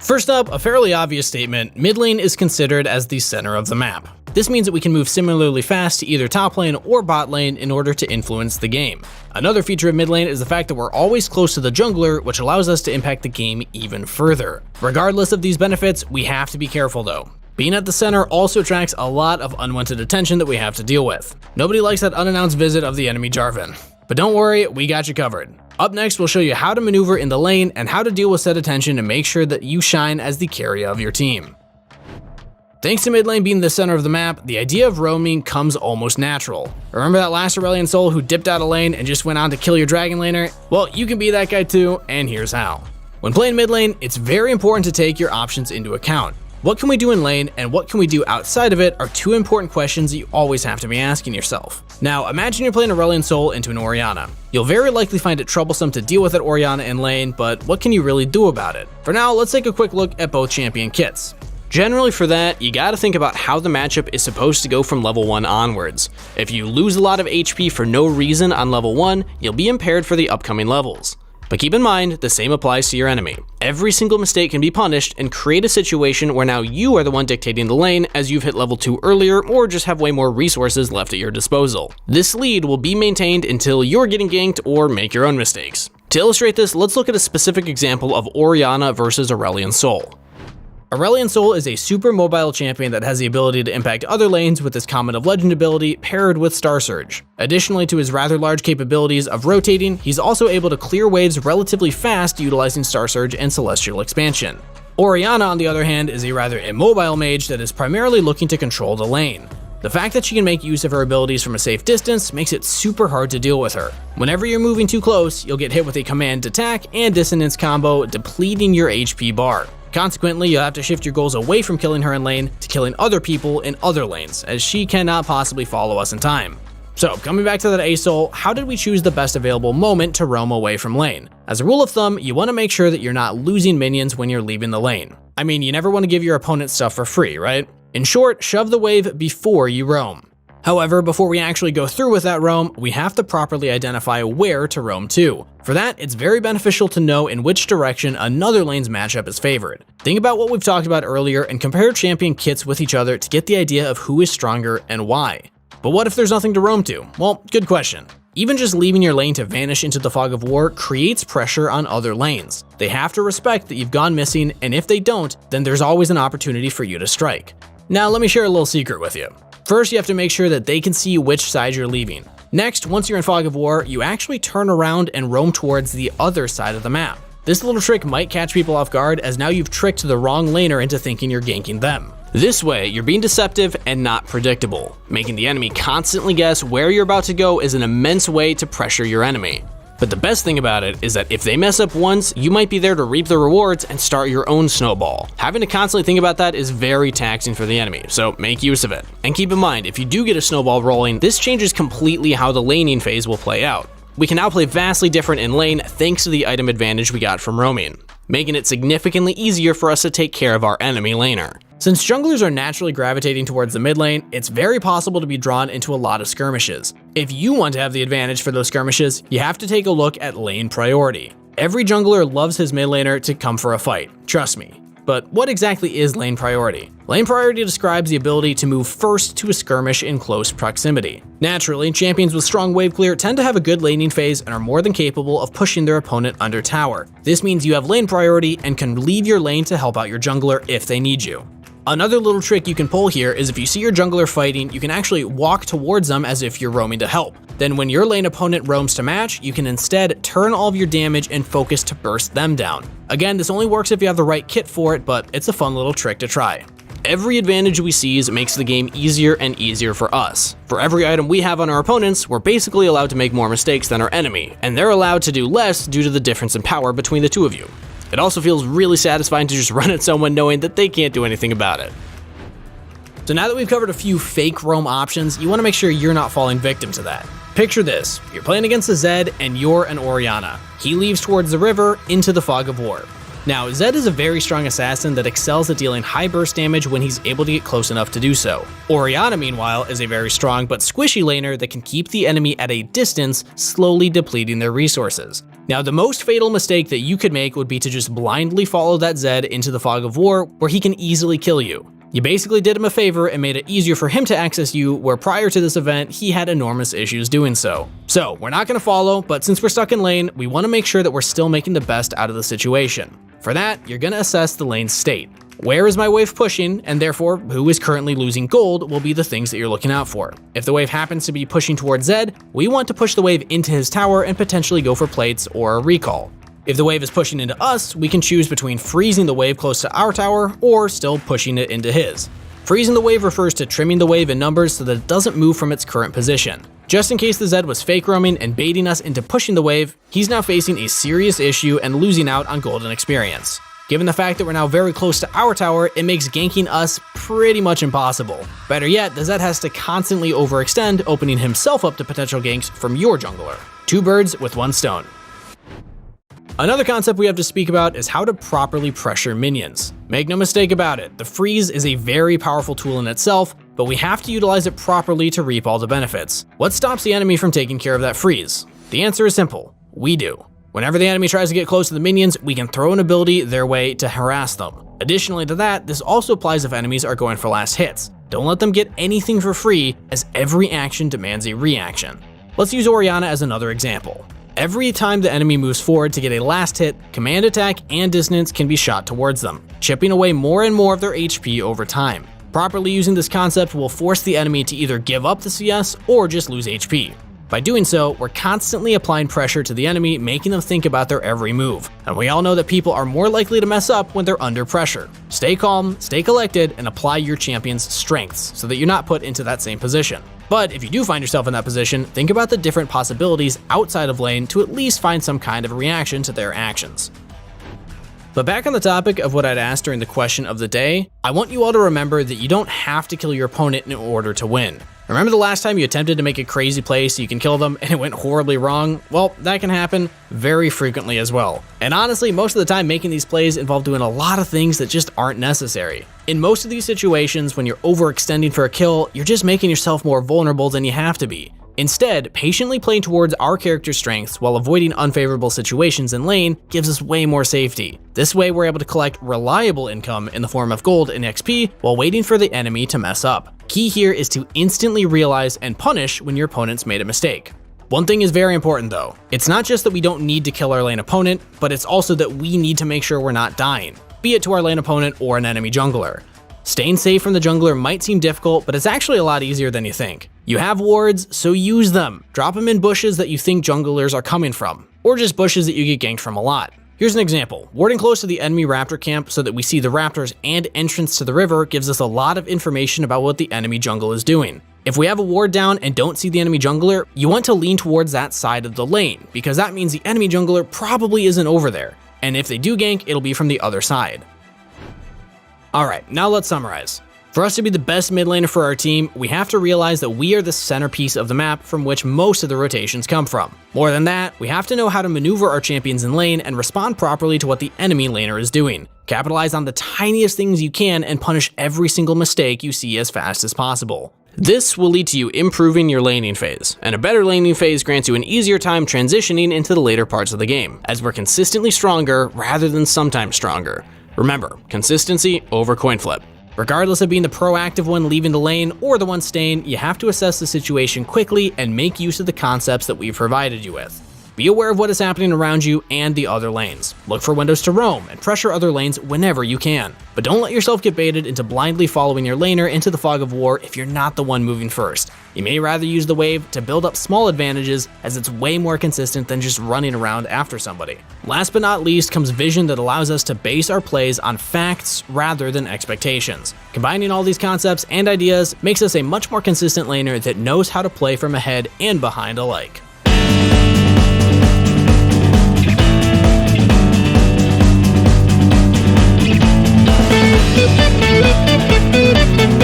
First up, a fairly obvious statement: mid lane is considered as the center of the map. This means that we can move similarly fast to either top lane or bot lane in order to influence the game. Another feature of mid lane is the fact that we're always close to the jungler, which allows us to impact the game even further. Regardless of these benefits, we have to be careful though. Being at the center also attracts a lot of unwanted attention that we have to deal with. Nobody likes that unannounced visit of the enemy Jarvan. But don't worry, we got you covered. Up next, we'll show you how to maneuver in the lane and how to deal with said attention and make sure that you shine as the carrier of your team. Thanks to mid lane being the center of the map, the idea of roaming comes almost natural. Remember that last Aurelion soul who dipped out of lane and just went on to kill your dragon laner? Well, you can be that guy too, and here's how. When playing mid lane, it's very important to take your options into account. What can we do in lane and what can we do outside of it are two important questions that you always have to be asking yourself. Now, imagine you're playing Aurelion Soul into an Orianna. You'll very likely find it troublesome to deal with that Orianna in lane, but what can you really do about it? For now, let's take a quick look at both champion kits. Generally for that, you gotta think about how the matchup is supposed to go from level 1 onwards. If you lose a lot of HP for no reason on level 1, you'll be impaired for the upcoming levels. But keep in mind, the same applies to your enemy. Every single mistake can be punished and create a situation where now you are the one dictating the lane as you've hit level 2 earlier or just have way more resources left at your disposal. This lead will be maintained until you're getting ganked or make your own mistakes. To illustrate this, let's look at a specific example of Orianna versus Aurelion Soul. Aurelion Soul is a super mobile champion that has the ability to impact other lanes with his Comet of Legend ability paired with Star Surge. Additionally to his rather large capabilities of rotating, he's also able to clear waves relatively fast utilizing Star Surge and Celestial Expansion. Orianna, on the other hand, is a rather immobile mage that is primarily looking to control the lane. The fact that she can make use of her abilities from a safe distance makes it super hard to deal with her. Whenever you're moving too close, you'll get hit with a command attack and dissonance combo, depleting your HP bar. Consequently, you'll have to shift your goals away from killing her in lane to killing other people in other lanes, as she cannot possibly follow us in time. So, coming back to that A-Soul, how did we choose the best available moment to roam away from lane? As a rule of thumb, you want to make sure that you're not losing minions when you're leaving the lane. I mean, you never want to give your opponent stuff for free, right? In short, shove the wave before you roam. However, before we actually go through with that roam, we have to properly identify where to roam to. For that, it's very beneficial to know in which direction another lane's matchup is favored. Think about what we've talked about earlier and compare champion kits with each other to get the idea of who is stronger and why. But what if there's nothing to roam to? Well, good question. Even just leaving your lane to vanish into the fog of war creates pressure on other lanes. They have to respect that you've gone missing, and if they don't, then there's always an opportunity for you to strike. Now, let me share a little secret with you. First, you have to make sure that they can see which side you're leaving. Next, once you're in Fog of War, you actually turn around and roam towards the other side of the map. This little trick might catch people off guard, as now you've tricked the wrong laner into thinking you're ganking them. This way, you're being deceptive and not predictable. Making the enemy constantly guess where you're about to go is an immense way to pressure your enemy. But the best thing about it is that if they mess up once, you might be there to reap the rewards and start your own snowball. Having to constantly think about that is very taxing for the enemy, so make use of it. And keep in mind, if you do get a snowball rolling, this changes completely how the laning phase will play out. We can now play vastly different in lane thanks to the item advantage we got from roaming, making it significantly easier for us to take care of our enemy laner. Since junglers are naturally gravitating towards the mid lane, it's very possible to be drawn into a lot of skirmishes. If you want to have the advantage for those skirmishes, you have to take a look at lane priority. Every jungler loves his mid laner to come for a fight, trust me. But what exactly is lane priority? Lane priority describes the ability to move first to a skirmish in close proximity. Naturally, champions with strong wave clear tend to have a good laning phase and are more than capable of pushing their opponent under tower. This means you have lane priority and can leave your lane to help out your jungler if they need you. Another little trick you can pull here is if you see your jungler fighting, you can actually walk towards them as if you're roaming to help. Then when your lane opponent roams to match, you can instead turn all of your damage and focus to burst them down. Again, this only works if you have the right kit for it, but it's a fun little trick to try. Every advantage we seize makes the game easier and easier for us. For every item we have on our opponents, we're basically allowed to make more mistakes than our enemy, and they're allowed to do less due to the difference in power between the two of you. It also feels really satisfying to just run at someone knowing that they can't do anything about it. So now that we've covered a few fake roam options, you want to make sure you're not falling victim to that. Picture this, you're playing against a Zed and you're an Orianna. He leaves towards the river into the Fog of War. Now, Zed is a very strong assassin that excels at dealing high burst damage when he's able to get close enough to do so. Orianna, meanwhile, is a very strong but squishy laner that can keep the enemy at a distance, slowly depleting their resources. Now, the most fatal mistake that you could make would be to just blindly follow that Zed into the fog of war, where he can easily kill you. You basically did him a favor and made it easier for him to access you, where prior to this event, he had enormous issues doing so. So, we're not going to follow, but since we're stuck in lane, we want to make sure that we're still making the best out of the situation. For that, you're going to assess the lane's state. Where is my wave pushing, and therefore, who is currently losing gold will be the things that you're looking out for. If the wave happens to be pushing towards Zed, we want to push the wave into his tower and potentially go for plates or a recall. If the wave is pushing into us, we can choose between freezing the wave close to our tower or still pushing it into his. Freezing the wave refers to trimming the wave in numbers so that it doesn't move from its current position. Just in case the Zed was fake roaming and baiting us into pushing the wave, he's now facing a serious issue and losing out on golden experience. Given the fact that we're now very close to our tower, it makes ganking us pretty much impossible. Better yet, the Zed has to constantly overextend, opening himself up to potential ganks from your jungler. Two birds with one stone. Another concept we have to speak about is how to properly pressure minions. Make no mistake about it, the freeze is a very powerful tool in itself, but we have to utilize it properly to reap all the benefits. What stops the enemy from taking care of that freeze? The answer is simple: we do. Whenever the enemy tries to get close to the minions, we can throw an ability their way to harass them. Additionally to that, this also applies if enemies are going for last hits. Don't let them get anything for free, as every action demands a reaction. Let's use Orianna as another example. Every time the enemy moves forward to get a last hit, command attack and dissonance can be shot towards them, chipping away more and more of their HP over time. Properly using this concept will force the enemy to either give up the CS or just lose HP. By doing so, we're constantly applying pressure to the enemy, making them think about their every move. And we all know that people are more likely to mess up when they're under pressure. Stay calm, stay collected, and apply your champion's strengths so that you're not put into that same position. But if you do find yourself in that position, think about the different possibilities outside of lane to at least find some kind of a reaction to their actions. But back on the topic of what I'd asked during the question of the day, I want you all to remember that you don't have to kill your opponent in order to win. Remember the last time you attempted to make a crazy play so you can kill them and it went horribly wrong? Well, that can happen very frequently as well. And honestly, most of the time making these plays involve doing a lot of things that just aren't necessary. In most of these situations, when you're overextending for a kill, you're just making yourself more vulnerable than you have to be. Instead, patiently playing towards our character's strengths while avoiding unfavorable situations in lane gives us way more safety. This way, we're able to collect reliable income in the form of gold and XP while waiting for the enemy to mess up. Key here is to instantly realize and punish when your opponent's made a mistake. One thing is very important though. It's not just that we don't need to kill our lane opponent, but it's also that we need to make sure we're not dying, be it to our lane opponent or an enemy jungler. Staying safe from the jungler might seem difficult, but it's actually a lot easier than you think. You have wards, so use them. Drop them in bushes that you think junglers are coming from, or just bushes that you get ganked from a lot. Here's an example. Warding close to the enemy raptor camp so that we see the raptors and entrance to the river gives us a lot of information about what the enemy jungle is doing. If we have a ward down and don't see the enemy jungler, you want to lean towards that side of the lane, because that means the enemy jungler probably isn't over there. And if they do gank, it'll be from the other side. Alright, now let's summarize. For us to be the best mid laner for our team, we have to realize that we are the centerpiece of the map from which most of the rotations come from. More than that, we have to know how to maneuver our champions in lane and respond properly to what the enemy laner is doing. Capitalize on the tiniest things you can and punish every single mistake you see as fast as possible. This will lead to you improving your laning phase, and a better laning phase grants you an easier time transitioning into the later parts of the game, as we're consistently stronger rather than sometimes stronger. Remember, consistency over coin flip. Regardless of being the proactive one leaving the lane or the one staying, you have to assess the situation quickly and make use of the concepts that we've provided you with. Be aware of what is happening around you and the other lanes. Look for windows to roam and pressure other lanes whenever you can. But don't let yourself get baited into blindly following your laner into the fog of war if you're not the one moving first. You may rather use the wave to build up small advantages, as it's way more consistent than just running around after somebody. Last but not least comes vision that allows us to base our plays on facts rather than expectations. Combining all these concepts and ideas makes us a much more consistent laner that knows how to play from ahead and behind alike. Thank you.